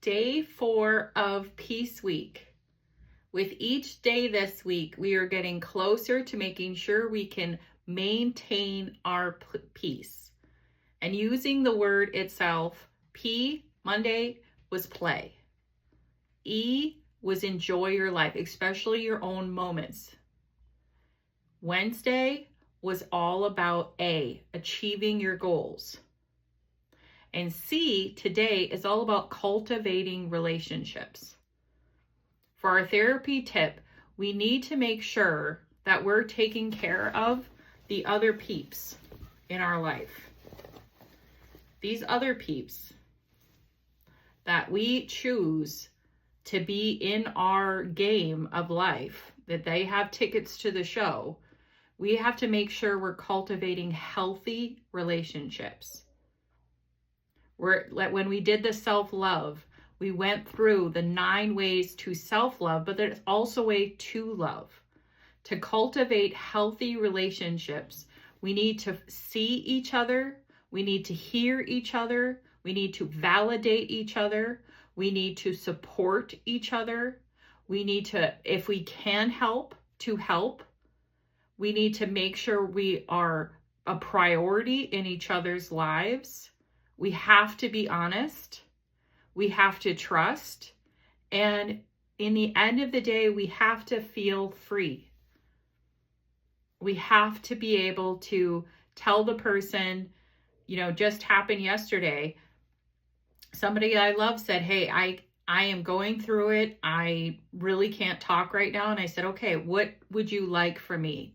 Day 4 of Peace Week. With each day this week, we are getting closer to making sure we can maintain our peace. And using the word itself, P, Monday, was play. E was enjoy your life, especially your own moments. Wednesday was all about A, achieving your goals. And C, today, is all about cultivating relationships. For our therapy tip, we need to make sure that we're taking care of the other peeps in our life. These other peeps that we choose to be in our game of life, that they have tickets to the show, we have to make sure we're cultivating healthy relationships. When we did the self-love, we went through the 9 ways to self-love, but there's also a way to love. To cultivate healthy relationships, we need to see each other, we need to hear each other, we need to validate each other, we need to support each other, we need to, if we can help, to help. We need to make sure we are a priority in each other's lives. We have to be honest. We have to trust. And in the end of the day, we have to feel free. We have to be able to tell the person, just happened yesterday. Somebody I love said, hey, I am going through it. I really can't talk right now. And I said, okay, what would you like from me?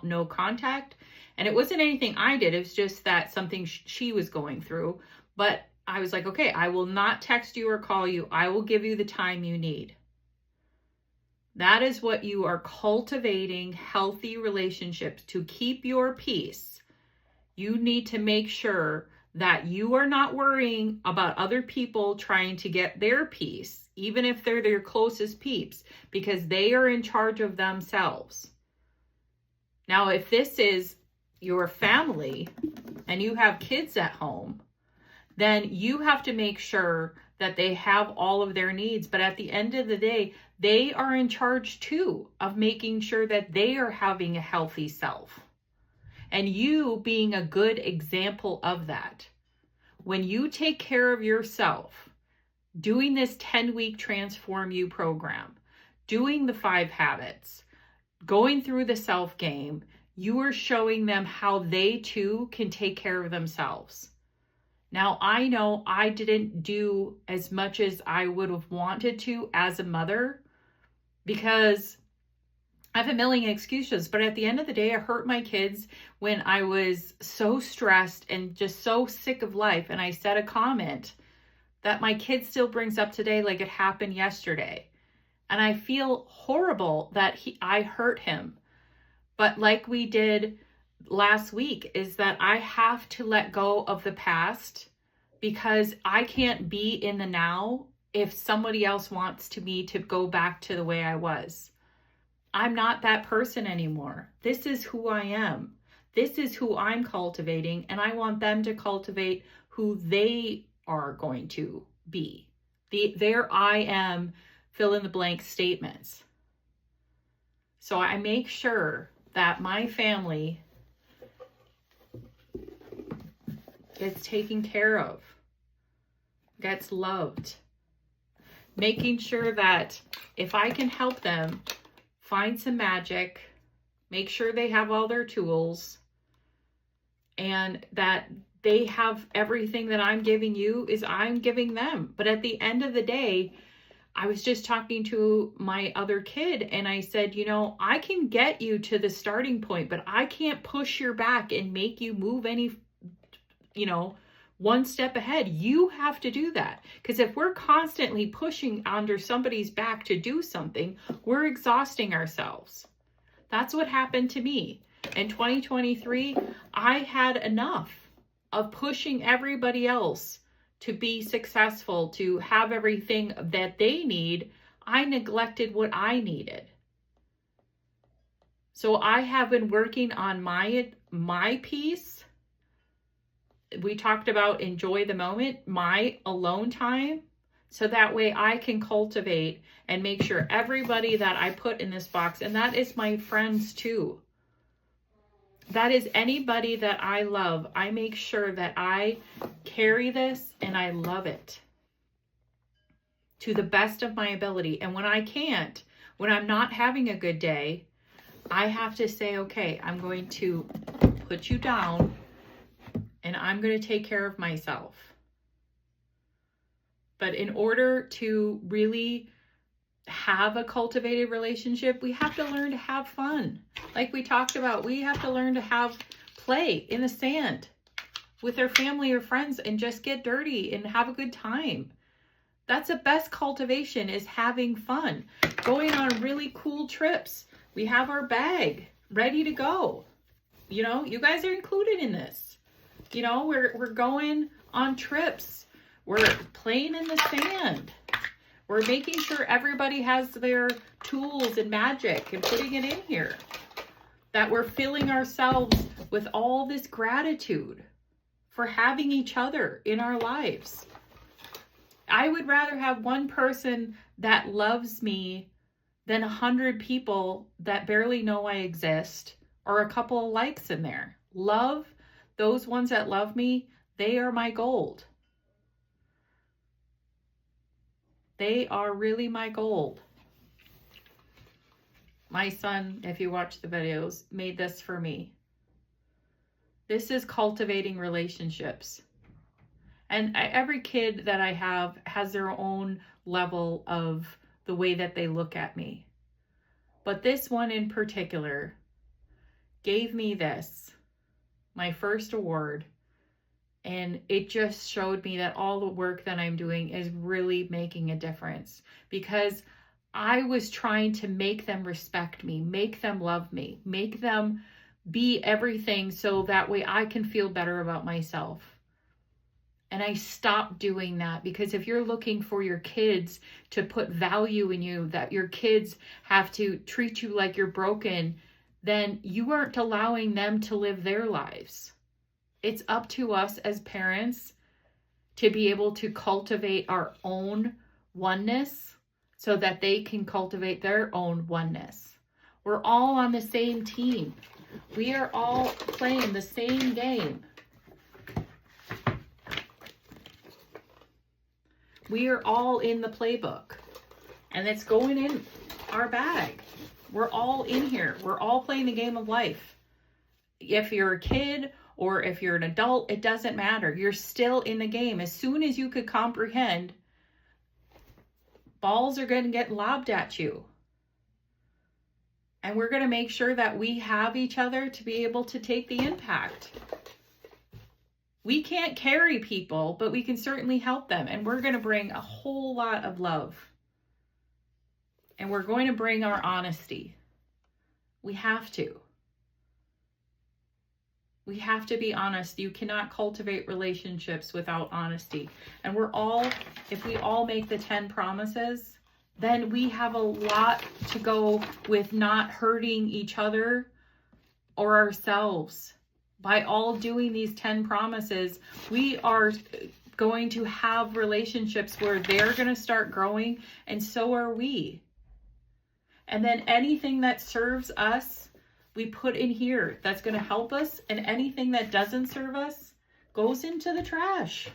No contact. And it wasn't anything I did. It was just that something she was going through. But I was like, okay, I will not text you or call you. I will give you the time you need. That is what you are cultivating, healthy relationships. To keep your peace, you need to make sure that you are not worrying about other people trying to get their peace, even if they're your closest peeps, because they are in charge of themselves. Now, if this is your family and you have kids at home, then you have to make sure that they have all of their needs. But at the end of the day, they are in charge too of making sure that they are having a healthy self. And you being a good example of that. When you take care of yourself, doing this 10-week Transform You program, doing the 5 habits, going through the self game, you are showing them how they too can take care of themselves. Now, I know I didn't do as much as I would have wanted to as a mother because I have a million excuses, but at the end of the day, I hurt my kids when I was so stressed and just so sick of life. And I said a comment that my kid still brings up today like it happened yesterday. And I feel horrible that I hurt him. But like we did last week, is that I have to let go of the past because I can't be in the now if somebody else wants me to go back to the way I was. I'm not that person anymore. This is who I am. This is who I'm cultivating, and I want them to cultivate who they are going to be. Their I am fill in the blank statements. So I make sure that my family gets taken care of, gets loved. Making sure that if I can help them find some magic, make sure they have all their tools, and that they have everything that I'm giving you is I'm giving them. But at the end of the day, I was just talking to my other kid and I said, I can get you to the starting point, but I can't push your back and make you move any, one step ahead. You have to do that. Because if we're constantly pushing under somebody's back to do something, we're exhausting ourselves. That's what happened to me. In 2023, I had enough of pushing everybody else to be successful, to have everything that they need. I neglected what I needed. So I have been working on my peace. We talked about enjoy the moment, my alone time, So that way I can cultivate and make sure everybody that I put in this box, and that is my friends too. That is anybody that I love. I make sure that I carry this and I love it to the best of my ability. And when I can't, when I'm not having a good day, I have to say, okay, I'm going to put you down and I'm going to take care of myself. But in order to really have a cultivated relationship, we have to learn to have fun. Like we talked about, we have to learn to have play in the sand with our family or friends and just get dirty and have a good time. That's the best cultivation, is having fun. Going on really cool trips. We have our bag ready to go. You know, you guys are included in this. You know, we're going on trips. We're playing in the sand. We're making sure everybody has their tools and magic and putting it in here. That we're filling ourselves with all this gratitude for having each other in our lives. I would rather have one person that loves me than 100 people that barely know I exist, or a couple of likes in there. Love, those ones that love me, they are my gold. They are really my gold. My son, if you watch the videos, made this for me. This is cultivating relationships. And every kid that I have has their own level of the way that they look at me. But this one in particular gave me this, my first award. And it just showed me that all the work that I'm doing is really making a difference, because I was trying to make them respect me, make them love me, make them be everything so that way I can feel better about myself. And I stopped doing that, because if you're looking for your kids to put value in you, that your kids have to treat you like you're broken, then you aren't allowing them to live their lives. It's up to us as parents to be able to cultivate our own oneness so that they can cultivate their own oneness. We're all on the same team. We are all playing the same game. We are all in the playbook, and it's going in our bag. We're all in here. We're all playing the game of life. If you're a kid or if you're an adult, it doesn't matter. You're still in the game. As soon as you could comprehend, balls are going to get lobbed at you. And we're going to make sure that we have each other to be able to take the impact. We can't carry people, but we can certainly help them. And we're going to bring a whole lot of love. And we're going to bring our honesty. We have to. We have to be honest. You cannot cultivate relationships without honesty. And if we all make the 10 promises, then we have a lot to go with not hurting each other or ourselves. By all doing these 10 promises, we are going to have relationships where they're going to start growing, and so are we. And then anything that serves us, we put in here that's going to help us, and anything that doesn't serve us goes into the trash.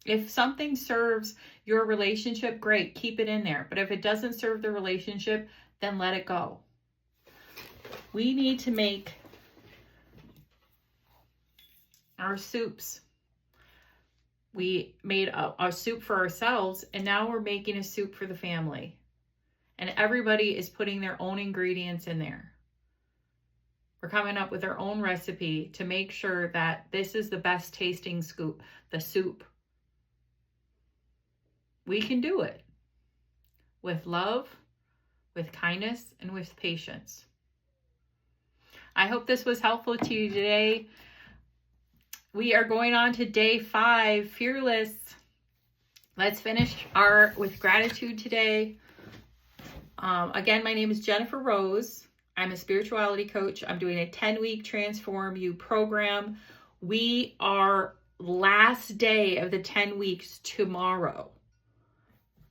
If something serves your relationship, great, keep it in there. But if it doesn't serve the relationship, then let it go. We need to make our soups. We made a soup for ourselves, and now we're making a soup for the family. And everybody is putting their own ingredients in there. We're coming up with our own recipe to make sure that this is the best tasting the soup. We can do it with love, with kindness, and with patience. I hope this was helpful to you today. We are going on to day 5, Fearless. Let's finish with gratitude today. Again, my name is Jennifer Rose. I'm a spirituality coach. I'm doing a 10-week Transform You program. We are last day of the 10 weeks tomorrow.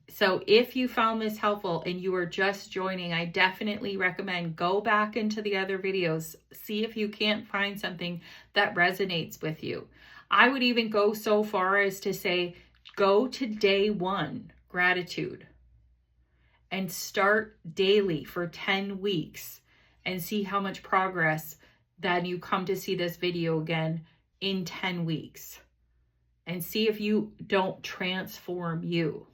So if you found this helpful and you are just joining, I definitely recommend go back into the other videos, see if you can't find something that resonates with you. I would even go so far as to say, go to day 1, gratitude, and start daily for 10 weeks and see how much progress then you come to see this video again in 10 weeks and see if you don't transform you.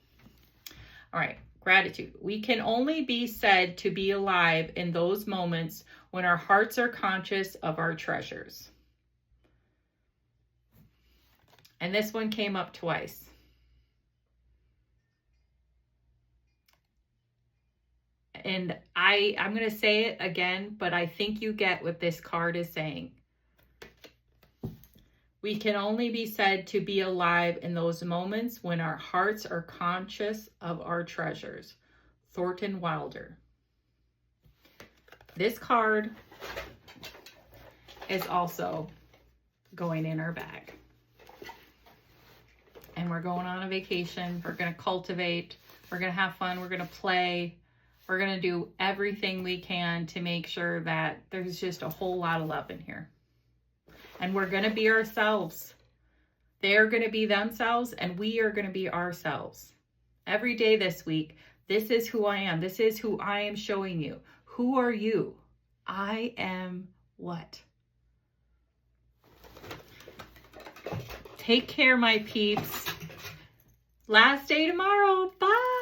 All right, gratitude. We can only be said to be alive in those moments when our hearts are conscious of our treasures. And this one came up twice. And I'm going to say it again, but I think you get what this card is saying. We can only be said to be alive in those moments when our hearts are conscious of our treasures. Thornton Wilder. This card is also going in our bag. And we're going on a vacation. We're going to cultivate. We're going to have fun. We're going to play. We're going to do everything we can to make sure that there's just a whole lot of love in here. And we're going to be ourselves. They're going to be themselves, and we are going to be ourselves. Every day this week, this is who I am. This is who I am showing you. Who are you? I am what? Take care, my peeps. Last day tomorrow. Bye.